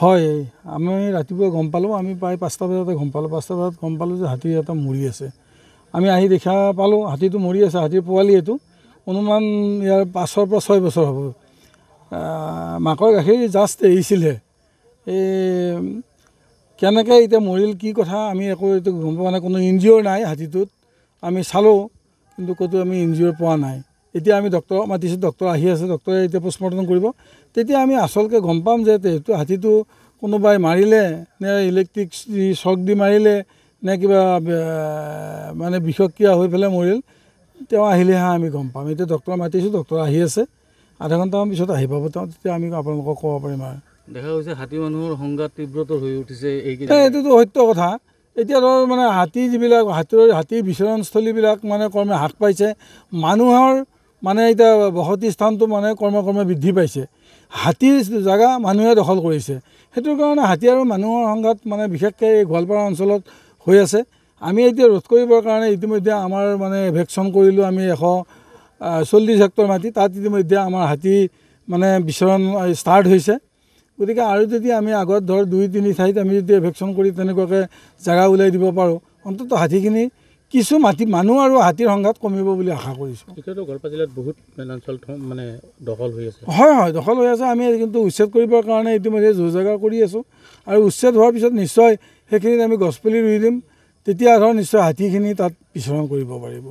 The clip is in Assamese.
হয়, আমি ৰাতিপুৱা গম পালোঁ, আমি প্ৰায় 5টা বজাতে গম পালোঁ। 5টা বজাত গম পালোঁ যে হাতী এটা মৰি আছে। আমি আহি দেখা পালোঁ হাতীটো মৰি আছে, হাতীৰ পোৱালি এইটো। অনুমান ইয়াৰ 5ৰ পৰা 6 বছৰ হ'ব। মাকৰ গাখীৰ জাষ্ট এৰিছিলহে। কেনেকৈ এতিয়া মৰিল কি কথা আমি একো এইটো গম পোৱা নাই। কোনো ইনজিঅ'ৰ নাই হাতীটোত। আমি চালোঁ কিন্তু ক'তো আমি ইনজিঅ'ৰ পোৱা নাই। এতিয়া আমি ডক্টৰক মাতিছোঁ, ডক্টৰ আহি আছে, ডক্টৰে এতিয়া পষ্টমৰ্টেম কৰিব। তেতিয়া আমি আচলকৈ গম পাম যে এইটো হাতীটো কোনোবাই মাৰিলে নে ইলেক্ট্ৰিক শ্বক দি মাৰিলে নে কিবা মানে বিষক্ৰিয়া হৈ পেলাই মৰিল। তেওঁ আহিলেহে আমি গম পাম। এতিয়া ডক্টৰ মাতিছোঁ, ডক্টৰ আহি আছে, আধা ঘণ্টামান পিছত আহি পাব তেওঁ, তেতিয়া আমি আপোনালোকক ক'ব পাৰিম। আৰু দেখা গৈছে হাতী মানুহৰ সংঘাত তীব্ৰতৰ হৈ উঠিছে এইটোতো সত্য কথা। এতিয়া ধৰ মানে হাতী যিবিলাক হাতীৰ বিচৰণস্থলীবিলাক মানে ক্ৰমে হ্ৰাস পাইছে। মানুহৰ মানে এতিয়া বসতি স্থানটো মানে ক্ৰমে বৃদ্ধি পাইছে। হাতীৰ জেগা মানুহে দখল কৰিছে। সেইটোৰ কাৰণে হাতী আৰু মানুহৰ সংঘাত মানে বিশেষকৈ এই গোৱালপাৰা অঞ্চলত হৈ আছে। আমি এতিয়া ৰোধ কৰিবৰ কাৰণে ইতিমধ্যে আমাৰ মানে ভেকচন কৰিলোঁ আমি 140 হেক্টৰ মাটি। তাত ইতিমধ্যে আমাৰ হাতী মানে বিচৰণ ষ্টাৰ্ট হৈছে। গতিকে আৰু যদি আমি আগত ধৰ 2-3 ঠাইত আমি যদি ভেকচন কৰি তেনেকুৱাকৈ জেগা উলিয়াই দিব পাৰোঁ, অন্ততঃ হাতীখিনি কিছু মানুহ আৰু হাতীৰ সংঘাত কমিব বুলি আশা কৰিছোঁ। এতিয়াতো গোৱালপাৰা জিলাত বহুত বনাঞ্চল মানে দখল হৈ আছে। হয়, দখল হৈ আছে। আমি কিন্তু উচ্ছেদ কৰিবৰ কাৰণে ইতিমধ্যে যোগাৰ কৰি আছোঁ। আৰু উচ্ছেদ হোৱাৰ পিছত নিশ্চয় সেইখিনিত আমি গছপুলি ৰুই দিম। তেতিয়া ধৰ নিশ্চয় হাতীখিনি তাত বিচৰণ কৰিব পাৰিব।